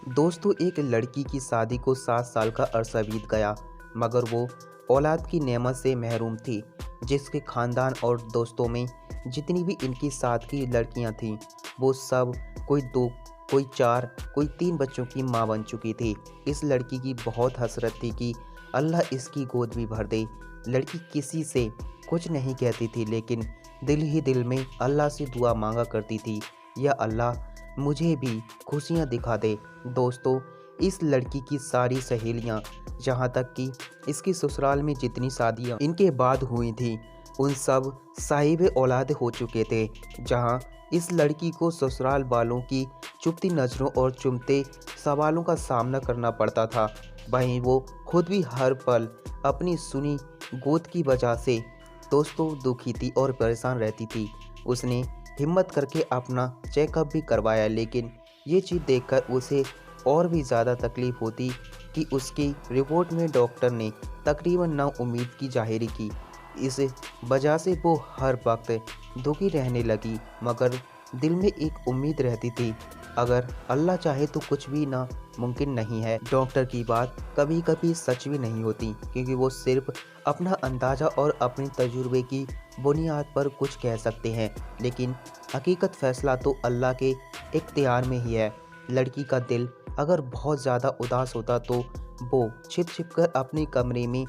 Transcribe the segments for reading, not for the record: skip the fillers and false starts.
दोस्तों, एक लड़की की शादी को 7 साल का अरसा बीत गया, मगर वो औलाद की नेमत से महरूम थी। जिसके ख़ानदान और दोस्तों में जितनी भी इनकी साथ की लड़कियां थीं, वो सब कोई 2, कोई 4, कोई 3 बच्चों की माँ बन चुकी थी। इस लड़की की बहुत हसरत थी कि अल्लाह इसकी गोद भी भर दे। लड़की किसी से कुछ नहीं कहती थी, लेकिन दिल ही दिल में अल्लाह से दुआ मांगा करती थी, या अल्लाह मुझे भी खुशियाँ दिखा दे। दोस्तों, इस लड़की की सारी सहेलियाँ, जहाँ तक कि इसकी ससुराल में जितनी शादियाँ इनके बाद हुई थी, उन सब साहिब औलाद हो चुके थे। जहाँ इस लड़की को ससुराल वालों की चुभती नज़रों और चुभते सवालों का सामना करना पड़ता था, वहीं वो खुद भी हर पल अपनी सुनी गोद की वजह से दोस्तों दुखी थी और परेशान रहती थी। उसने हिम्मत करके अपना चेकअप भी करवाया, लेकिन ये चीज़ देखकर उसे और भी ज़्यादा तकलीफ़ होती कि उसकी रिपोर्ट में डॉक्टर ने तकरीबन नाउम्मीद की ज़ाहिर की। इस वजह से वो हर वक्त दुखी रहने लगी, मगर दिल में एक उम्मीद रहती थी, अगर अल्लाह चाहे तो कुछ भी ना मुमकिन नहीं है। डॉक्टर की बात कभी कभी सच भी नहीं होती, क्योंकि वो सिर्फ अपना अंदाज़ा और अपने तजुर्बे की बुनियाद पर कुछ कह सकते हैं, लेकिन हकीकत फ़ैसला तो अल्लाह के इख्तियार में ही है। लड़की का दिल अगर बहुत ज़्यादा उदास होता तो वो छिप छिप कर अपने कमरे में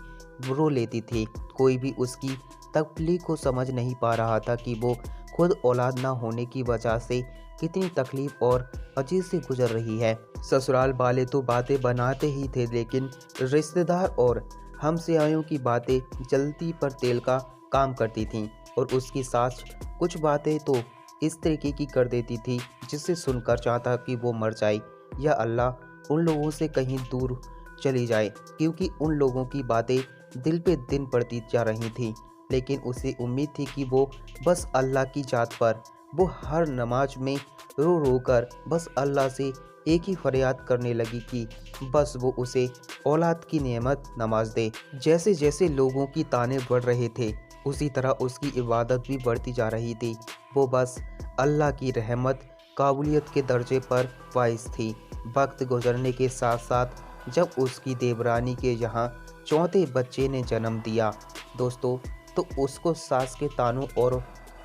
रो लेती थी। कोई भी उसकी तकलीफ को समझ नहीं पा रहा था कि वो खुद औलाद ना होने की वजह से कितनी तकलीफ और अजीज से गुजर रही है। ससुराल वाले तो बातें बनाते ही थे, लेकिन रिश्तेदार और हमसायों की बातें जलती पर तेल का काम करती थीं, और उसकी सास कुछ बातें तो इस तरीके की कर देती थी जिससे सुनकर चाहता कि वो मर जाए, या अल्लाह उन लोगों से कहीं दूर चली जाए, क्योंकि उन लोगों की बातें दिल पे दिन पड़ती जा रही थी। लेकिन उसे उम्मीद थी कि वो बस अल्लाह की जात पर वो हर नमाज में रो रो कर बस अल्लाह से एक ही फरियाद करने लगी कि बस वो उसे औलाद की नेमत नवाज दे। जैसे जैसे लोगों की ताने बढ़ रहे थे, उसी तरह उसकी इबादत भी बढ़ती जा रही थी। वो बस अल्लाह की रहमत काबुलियत के दर्जे पर फाइज थी। वक्त गुजरने के साथ साथ जब उसकी देवरानी के यहाँ चौथे बच्चे ने जन्म दिया दोस्तों, तो उसको सास के तानों और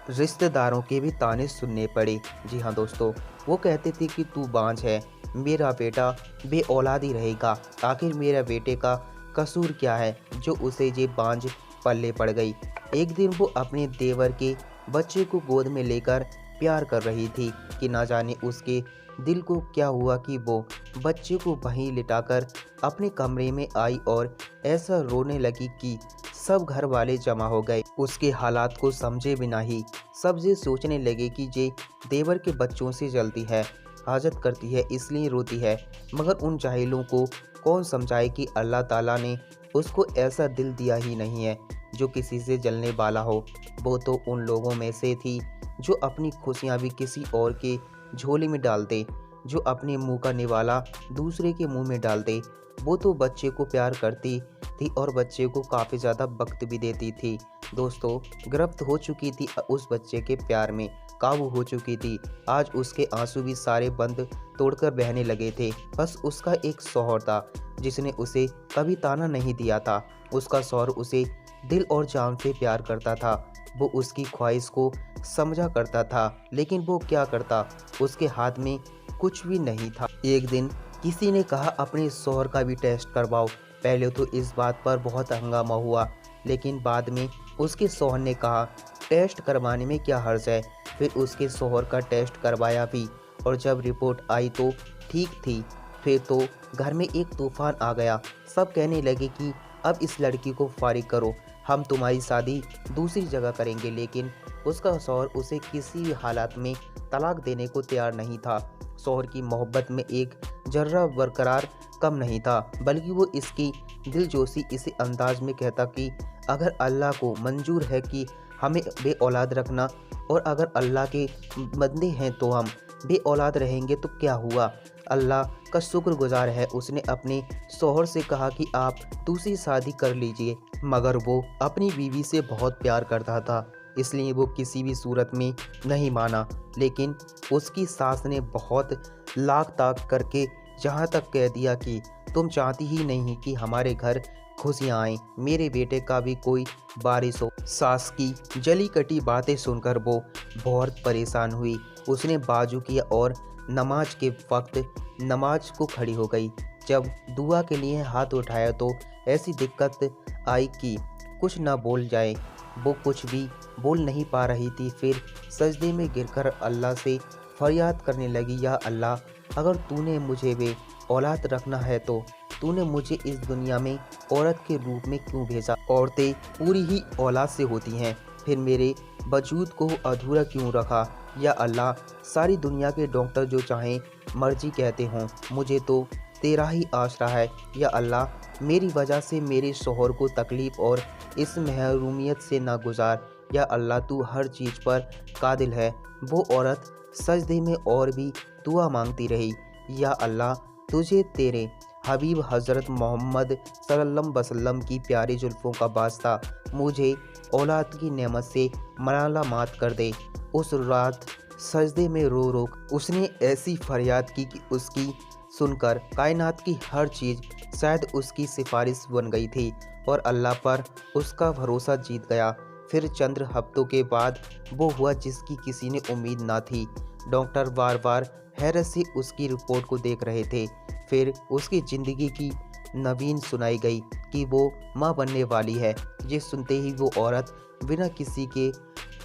रिश्तेदारों के भी ताने सुनने पड़े। जी हाँ दोस्तों, वो कहते थे कि तू बांझ है, मेरा बेटा बे औलाद ही रहेगा। आखिर मेरा बेटे का कसूर क्या है जो उसे ये बांझ पल्ले पड़ गई। एक दिन वो अपने देवर के बच्चे को गोद में लेकर प्यार कर रही थी कि ना जाने उसके दिल को क्या हुआ कि वो बच्चे को वहीं लिटाकर अपने कमरे में आई और ऐसा रोने लगी कि सब घर वाले जमा हो गए। उसके हालात को समझे बिना ही सब ये सोचने लगे कि ये देवर के बच्चों से जलती है, हाजत करती है, इसलिए रोती है। मगर उन जाहिलों को कौन समझाए कि अल्लाह ताला ने उसको ऐसा दिल दिया ही नहीं है जो किसी से जलने वाला हो। वो तो उन लोगों में से थी जो अपनी खुशियाँ भी किसी और के झोले में डाल दे, जो अपने मुंह का निवाला दूसरे के मुंह में डाल दे। वो तो बच्चे को प्यार करती थी और बच्चे को काफ़ी ज़्यादा वक्त भी देती थी। दोस्तों, गिरफ्त हो चुकी थी उस बच्चे के प्यार में, काबू हो चुकी थी। आज उसके आंसू भी सारे बंद तोड़कर बहने लगे थे। बस उसका एक शौहर था जिसने उसे कभी ताना नहीं दिया था। उसका शौहर उसे दिल और जान से प्यार करता था। वो उसकी ख्वाहिश को समझा करता था, लेकिन वो क्या करता, उसके हाथ में कुछ भी नहीं था। एक दिन किसी ने कहा अपने शौहर का भी टेस्ट करवाओ। पहले तो इस बात पर बहुत हंगामा हुआ, लेकिन बाद में उसके शौहर ने कहा टेस्ट करवाने में क्या हर्ज है। फिर उसके शौहर का टेस्ट करवाया भी, और जब रिपोर्ट आई तो ठीक थी। फिर तो घर में एक तूफान आ गया। सब कहने लगे कि अब इस लड़की को फारिग करो, हम तुम्हारी शादी दूसरी जगह करेंगे। लेकिन उसका शौहर उसे किसी भी हालात में तलाक देने को तैयार नहीं था। शौहर की मोहब्बत में एक जर्रा बरकरार कम नहीं था, बल्कि वो इसकी दिलजोशी इसी अंदाज में कहता कि अगर अल्लाह को मंजूर है कि हमें बे औलाद रखना, और अगर अल्लाह के बंदे हैं तो हम बे औलाद रहेंगे, तो क्या हुआ, अल्लाह का शुक्रगुजार है। उसने अपने शौहर से कहा कि आप दूसरी शादी कर लीजिए, मगर वो अपनी बीवी से बहुत प्यार करता था, इसलिए वो किसी भी सूरत में नहीं माना। लेकिन उसकी सास ने बहुत लाख ताक करके जहाँ तक कह दिया कि तुम चाहती ही नहीं कि हमारे घर खुशियाँ आएं, मेरे बेटे का भी कोई बारिश हो। सास की जली कटी बातें सुनकर वो बहुत परेशान हुई। उसने बाजू किया और नमाज के वक्त नमाज को खड़ी हो गई। जब दुआ के लिए हाथ उठाया तो ऐसी दिक्कत आई कि कुछ न बोल जाए। वो कुछ भी बोल नहीं पा रही थी। फिर सजदे में गिरकर अल्लाह से फरियाद करने लगी, या अल्लाह, अगर तूने मुझे वे औलाद रखना है तो तूने मुझे इस दुनिया में औरत के रूप में क्यों भेजा? औरतें पूरी ही औलाद से होती हैं, फिर मेरे वजूद को अधूरा क्यों रखा? या अल्लाह, सारी दुनिया के डॉक्टर जो चाहें मर्जी कहते हों, मुझे तो तेरा ही आसरा है। या अल्लाह, मेरी वजह से मेरे शोहर को तकलीफ़ और इस महरूमियत से ना गुजार। या अल्लाह, तू हर चीज़ पर कादिल है। वो औरत सजदे में और भी दुआ मांगती रही, या अल्लाह, तुझे तेरे हबीब हज़रत मोहम्मद सल्लल्लाहु अलैहि वसल्लम की प्यारी जुल्फ़ों का वास्ता, मुझे औलाद की नेमत से मालामाल कर दे। उस रात सजदे में रो रो उसने ऐसी फरियाद की कि उसकी सुनकर कायनात की हर चीज़ शायद उसकी सिफारिश बन गई थी और अल्लाह पर उसका भरोसा जीत गया। फिर चंद हफ्तों के बाद वो हुआ जिसकी किसी ने उम्मीद ना थी। डॉक्टर बार बार हैरत से उसकी रिपोर्ट को देख रहे थे। फिर उसकी ज़िंदगी की नवीन सुनाई गई कि वो माँ बनने वाली है। ये सुनते ही वो औरत बिना किसी के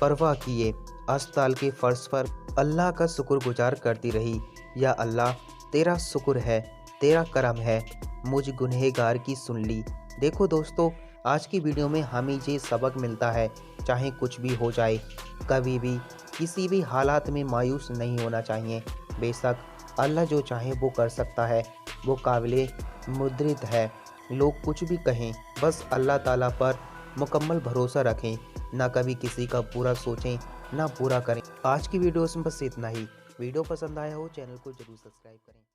परवाह किए अस्पताल के फर्श पर अल्लाह का शुक्रगुजार करती रही। या अल्लाह, तेरा शुक्र है, तेरा करम है, मुझ गुनहगार की सुन ली। देखो दोस्तों, आज की वीडियो में हमें ये सबक मिलता है, चाहे कुछ भी हो जाए, कभी भी किसी भी हालात में मायूस नहीं होना चाहिए। बेशक अल्लाह जो चाहे वो कर सकता है, वो काबिले मुद्रित है। लोग कुछ भी कहें, बस अल्लाह ताला पर मुकम्मल भरोसा रखें, ना कभी किसी का बुरा सोचें, ना बुरा करें। आज की वीडियो में बस इतना ही। वीडियो पसंद आया हो चैनल को जरूर सब्सक्राइब करें।